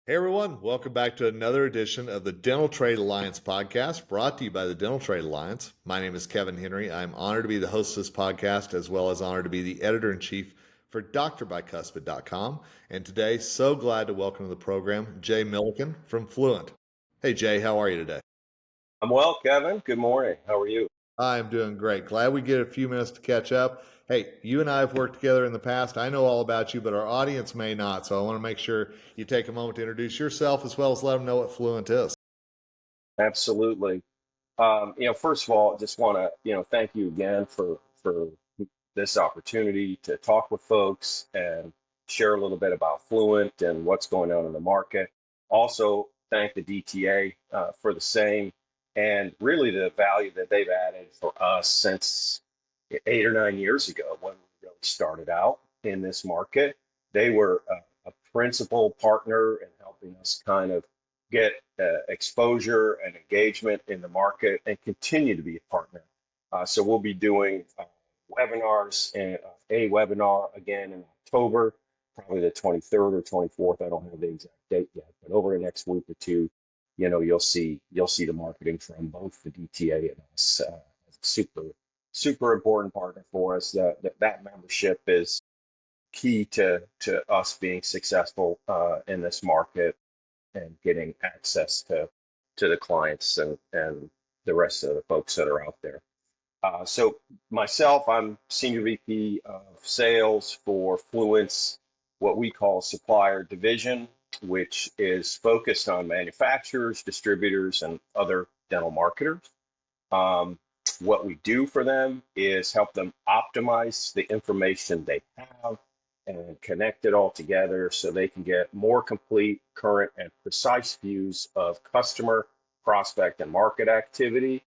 Hey everyone, welcome back to another edition of the Dental Trade Alliance podcast brought to you by the Dental Trade Alliance. My name is Kevin Henry. I'm honored to be the host of this podcast as well as honored to be the editor in chief for drbicuspid.com. And today, so glad to welcome to the program Jay Millikin from Fluent. Hey Jay, how are you today? I'm well, Kevin. Good morning. How are you? I'm doing great. Glad we get a few minutes to catch up. Hey, you and I have worked together in the past. I know all about you, but our audience may not. So I want to make sure you take a moment to introduce yourself as well as let them know what Fluent is. Absolutely. First of all, just want to, thank you again for this opportunity to talk with folks and share a little bit about Fluent and what's going on in the market. Also, thank the DTA for the same and really the value that they've added for us since 8 or 9 years ago when we really started out in this market. They were a principal partner in helping us kind of get exposure and engagement in the market and continue to be a partner. So we'll be doing webinars and a webinar again in October, probably the 23rd or 24th. I don't have the exact date yet, but over the next week or two, you'll see the marketing from both the DTA and us. Super important partner for us. That membership is key to us being successful in this market and getting access to the clients and the rest of the folks that are out there. So myself, I'm Senior VP of Sales for Fluent's what we call supplier division, which is focused on manufacturers, distributors, and other dental marketers. Um, what we do for them is help them optimize the information they have and connect it all together so they can get more complete, current, and precise views of customer, prospect, and market activity.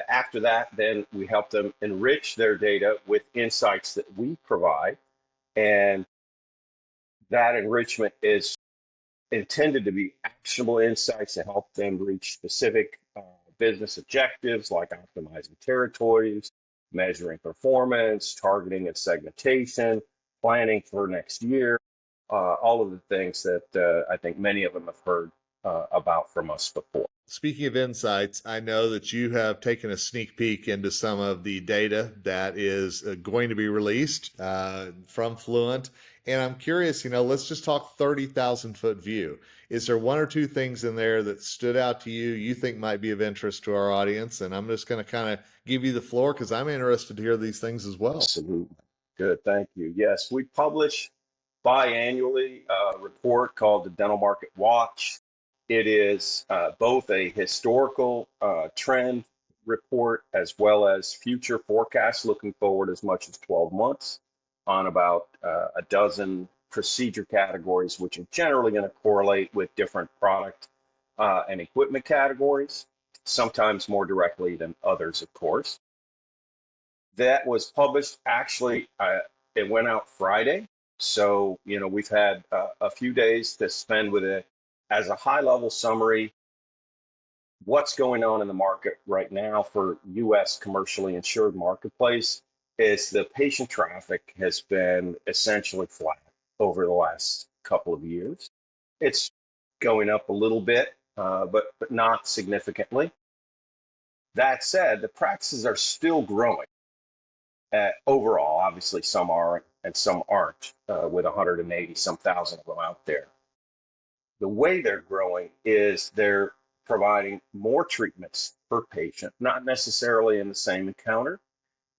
After that, then we help them enrich their data with insights that we provide, and that enrichment is intended to be actionable insights to help them reach specific business objectives like optimizing territories, measuring performance, targeting and segmentation, planning for next year, all of the things that I think many of them have heard about from us before. Speaking of insights, I know that you have taken a sneak peek into some of the data that is going to be released from Fluent. And I'm curious, let's just talk 30,000 foot view. Is there one or two things in there that stood out to you think might be of interest to our audience? And I'm just going to kind of give you the floor because I'm interested to hear these things as well. Absolutely. Good. Thank you. Yes, we publish biannually a report called the Dental Market Watch. It is both a historical trend report as well as future forecasts looking forward as much as 12 months on about a dozen procedure categories, which are generally going to correlate with different product and equipment categories, sometimes more directly than others, of course. That was published actually, it went out Friday. So, we've had a few days to spend with it as a high level summary. What's going on in the market right now for US commercially insured marketplace is the patient traffic has been essentially flat over the last couple of years. It's going up a little bit, but not significantly. That said, the practices are still growing. Overall, obviously, some are and some aren't, with 180 some thousand of them out there. The way they're growing is they're providing more treatments per patient, not necessarily in the same encounter,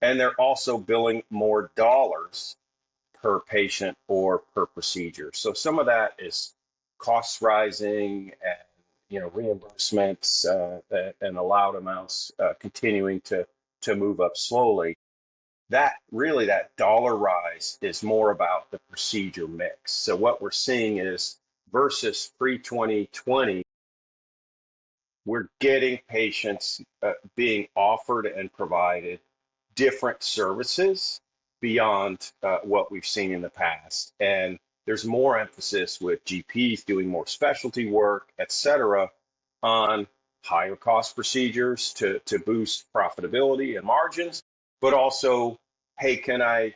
and they're also billing more dollars per patient or per procedure. So some of that is costs rising and reimbursements and allowed amounts continuing to move up slowly. That dollar rise is more about the procedure mix. So what we're seeing is versus pre-2020, we're getting patients being offered and provided different services beyond what we've seen in the past. And there's more emphasis with GPs doing more specialty work, et cetera, on higher cost procedures to boost profitability and margins, but also, hey, can I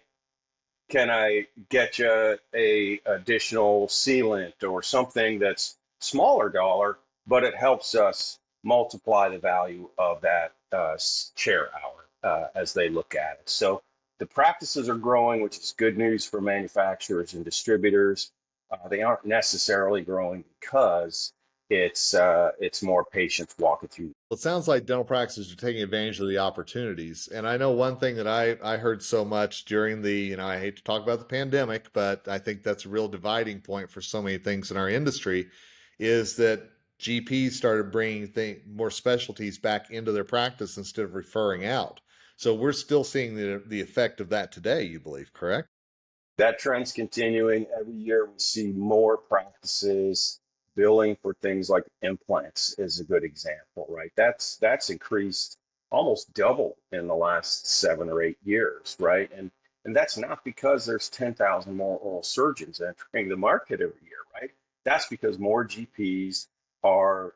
can I get you a additional sealant or something that's smaller dollar, but it helps us multiply the value of that chair hour as they look at it. So the practices are growing, which is good news for manufacturers and distributors. They aren't necessarily growing because it's more patients walking through. Well, it sounds like dental practices are taking advantage of the opportunities. And I know one thing that I heard so much during the, I hate to talk about the pandemic, but I think that's a real dividing point for so many things in our industry is that GPs started bringing more specialties back into their practice instead of referring out. So we're still seeing the effect of that today, you believe, correct? That trend's continuing. Every year we see more practices billing for things like implants is a good example, right? That's increased almost double in the last 7 or 8 years, right? And that's not because there's 10,000 more oral surgeons entering the market every year, right? That's because more GPs are,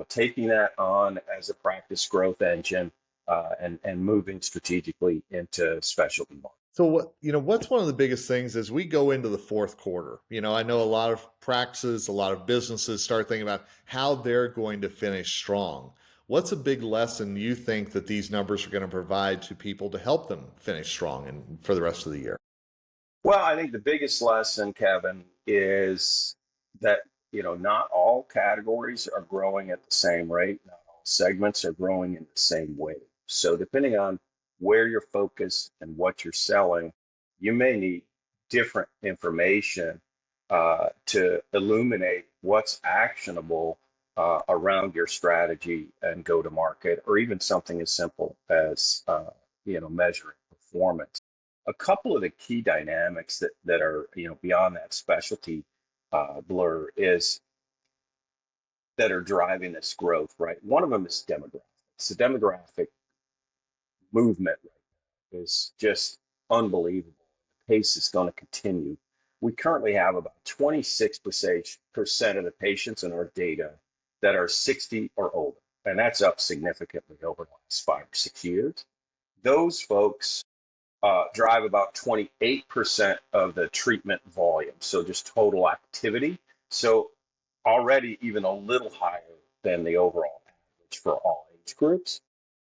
taking that on as a practice growth engine and moving strategically into specialty markets. So what's one of the biggest things as we go into the fourth quarter? I know a lot of practices, a lot of businesses start thinking about how they're going to finish strong. What's a big lesson you think that these numbers are going to provide to people to help them finish strong and for the rest of the year? Well, I think the biggest lesson, Kevin, is that, not all categories are growing at the same rate. Not all segments are growing in the same way. So depending on where you're focused and what you're selling, you may need different information to illuminate what's actionable around your strategy and go to market, or even something as simple as, measuring performance. A couple of the key dynamics that are beyond that specialty blur is that are driving this growth, right? One of them is demographics. The demographic movement right is just unbelievable. The pace is going to continue. We currently have about 26% of the patients in our data that are 60 or older, and that's up significantly over the last 5 or 6 years. Those folks drive about 28% of the treatment volume, so just total activity. So already even a little higher than the overall average for all age groups.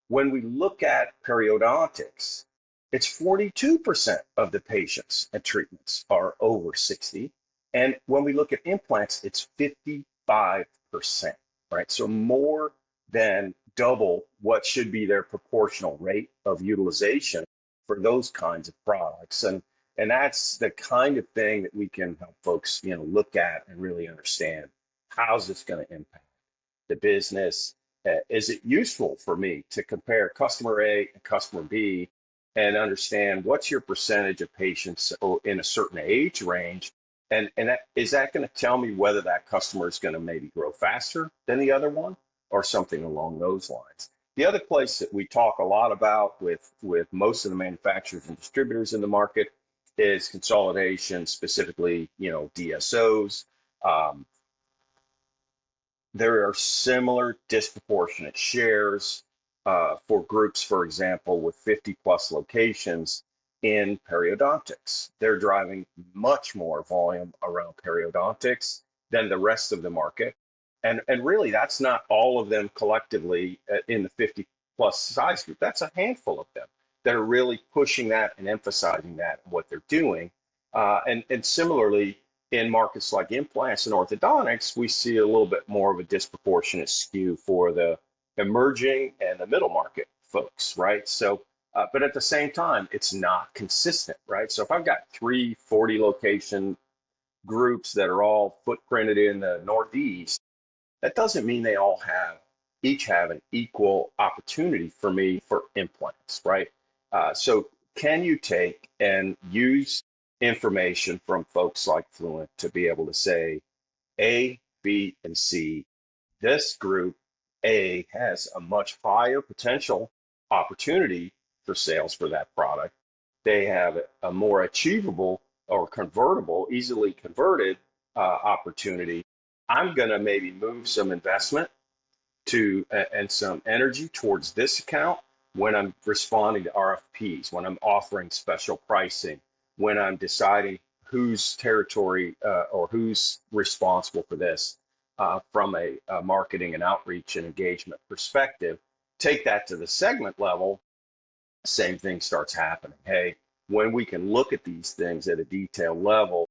When we look at periodontics, it's 42% of the patients and treatments are over 60. And when we look at implants, it's 55%, right? So more than double what should be their proportional rate of utilization for those kinds of products. And that's the kind of thing that we can help folks, look at and really understand. How's this going to impact the business? Is it useful for me to compare customer A and customer B and understand what's your percentage of patients in a certain age range? And is that going to tell me whether that customer is going to maybe grow faster than the other one or something along those lines? The other place that we talk a lot about with most of the manufacturers and distributors in the market is consolidation, specifically, DSOs. Um, there are similar disproportionate shares for groups, for example, with 50 plus locations in periodontics. They're driving much more volume around periodontics than the rest of the market. And really, that's not all of them collectively in the 50 plus size group. That's a handful of them that are really pushing that and emphasizing that and what they're doing. And similarly, in markets like implants and orthodontics, we see a little bit more of a disproportionate skew for the emerging and the middle market folks, right? So, but at the same time, it's not consistent, right? So if I've got 340 location groups that are all footprinted in the Northeast, that doesn't mean they all each have an equal opportunity for me for implants, right? So can you take and use information from folks like Fluent to be able to say A, B, and C, this group A has a much higher potential opportunity for sales for that product. They have a more achievable or convertible, easily converted opportunity. I'm going to maybe move some investment to and some energy towards this account when I'm responding to RFPs, when I'm offering special pricing, when I'm deciding whose territory or who's responsible for this from a marketing and outreach and engagement perspective. Take that to the segment level, same thing starts happening. Hey, when we can look at these things at a detailed level,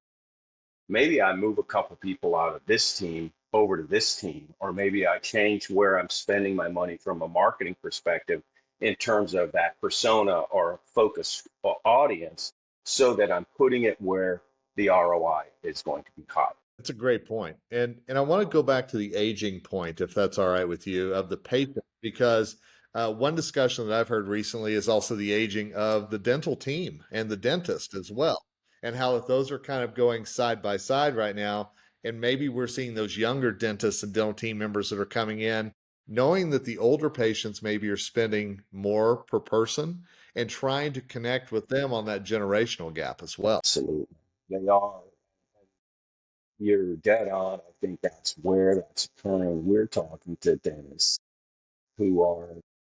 maybe I move a couple people out of this team over to this team, or maybe I change where I'm spending my money from a marketing perspective in terms of that persona or focus audience so that I'm putting it where the ROI is going to be high. That's a great point. And I want to go back to the aging point, if that's all right with you, of the patient, because one discussion that I've heard recently is also the aging of the dental team and the dentist as well, and how if those are kind of going side by side right now, and maybe we're seeing those younger dentists and dental team members that are coming in, knowing that the older patients maybe are spending more per person and trying to connect with them on that generational gap as well. Absolutely. They are. You're dead on. I think that's where that's occurring. We're talking to dentists who are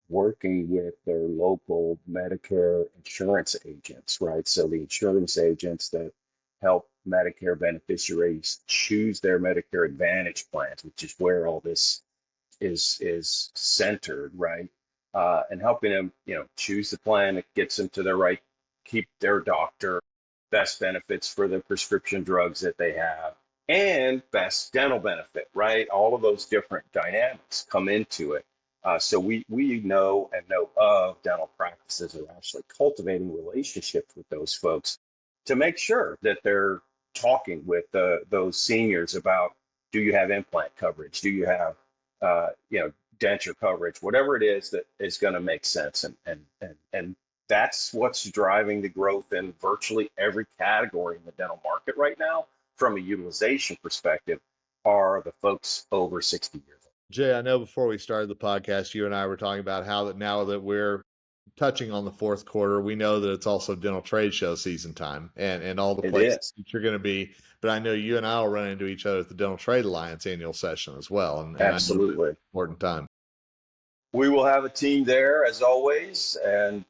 working with their local Medicare insurance agents, right? So the insurance agents that help Medicare beneficiaries choose their Medicare Advantage plans, which is where all this is centered, right? And helping them, choose the plan that gets them to the right, keep their doctor, best benefits for the prescription drugs that they have, and best dental benefit, right? All of those different dynamics come into it. So we know and know of dental practices are actually cultivating relationships with those folks to make sure that they're talking with those seniors about, do you have implant coverage? Do you have denture coverage, whatever it is that is going to make sense. And that's what's driving the growth in virtually every category in the dental market right now from a utilization perspective are the folks over 60 years old. Jay, I know before we started the podcast, you and I were talking about how that now that we're touching on the fourth quarter, we know that it's also dental trade show season time and all the It places is. that you're going to be. But I know you and I will run into each other at the Dental Trade Alliance annual session as well. And I know that's an Absolutely. important time. We will have a team there as always. And,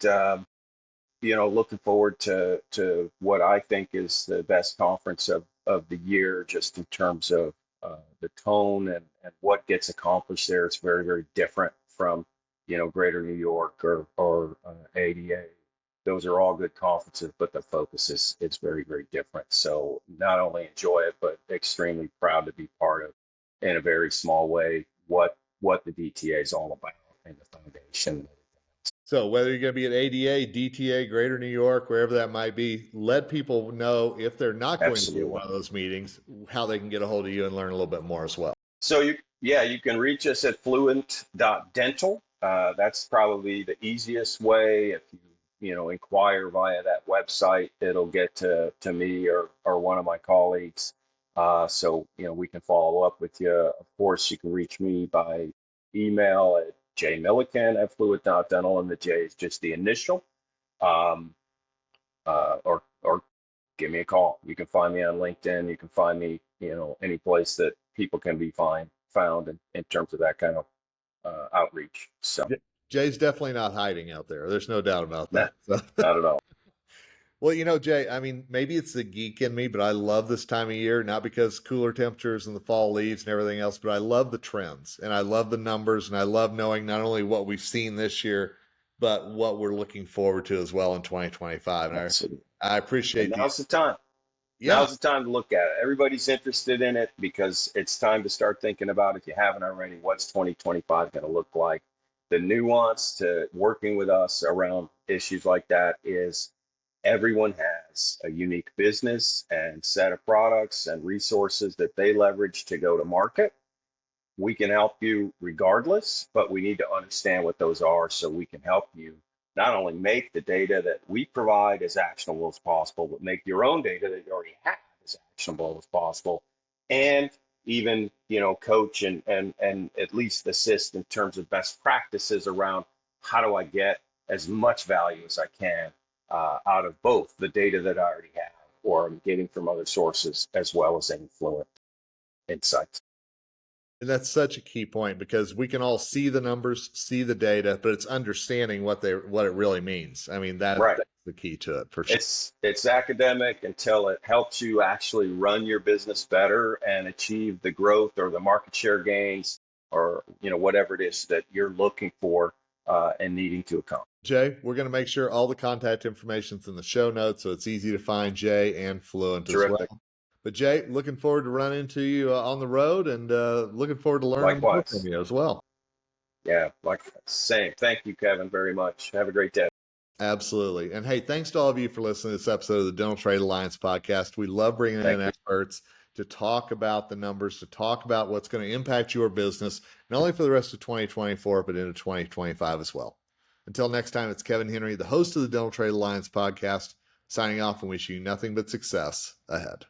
looking forward to what I think is the best conference of the year, just in terms of the tone and what gets accomplished there. It's very, very different from, Greater New York or ADA. Those are all good conferences, but the focus is very, very different. So not only enjoy it, but extremely proud to be part of, in a very small way, what the DTA is all about and the foundation. So whether you're going to be at ADA, DTA, Greater New York, wherever that might be, let people know if they're not going to be at Absolutely. one of those meetings, how they can get a hold of you and learn a little bit more as well. So you can reach us at fluent.dental. That's probably the easiest way. If you inquire via that website, it'll get to me or one of my colleagues. So we can follow up with you. Of course, you can reach me by email at jmillikin@fluent.dental, and the J is just the initial. Um, or give me a call. You can find me on LinkedIn. You can find me, any place that people can be found in terms of that kind of outreach. So, Jay's definitely not hiding out there. There's no doubt about nah, that. So. not at all. Well, Jay, I mean, maybe it's the geek in me, but I love this time of year, not because cooler temperatures and the fall leaves and everything else, but I love the trends and I love the numbers and I love knowing not only what we've seen this year, but what we're looking forward to as well in 2025. And Absolutely. I And appreciate the, now's the time. yeah, Now's the time to look at it. Everybody's interested in it because it's time to start thinking about, if you haven't already, what's 2025 going to look like. The nuance to working with us around issues like that is everyone has a unique business and set of products and resources that they leverage to go to market. We can help you regardless, but we need to understand what those are so we can help you not only make the data that we provide as actionable as possible, but make your own data that you already have as actionable as possible, and even coach and at least assist in terms of best practices around how do I get as much value as I can out of both the data that I already have or I'm getting from other sources, as well as any Fluent insights. And that's such a key point because we can all see the numbers, see the data, but it's understanding what it really means. I mean, Right. that's the key to it for sure. It's academic until it helps you actually run your business better and achieve the growth or the market share gains or whatever it is that you're looking for and needing to accomplish. Jay, we're going to make sure all the contact information's in the show notes so it's easy to find Jay and Fluent as well. Terrific. But Jay, looking forward to running into you on the road and looking forward to learning more from Likewise. you as well. Yeah, same. Thank you, Kevin, very much. Have a great day. Absolutely. And hey, thanks to all of you for listening to this episode of the Dental Trade Alliance podcast. We love bringing in experts to talk about the numbers, to talk about what's going to impact your business, not only for the rest of 2024, but into 2025 as well. Until next time, it's Kevin Henry, the host of the Dental Trade Alliance podcast, signing off and wishing you nothing but success ahead.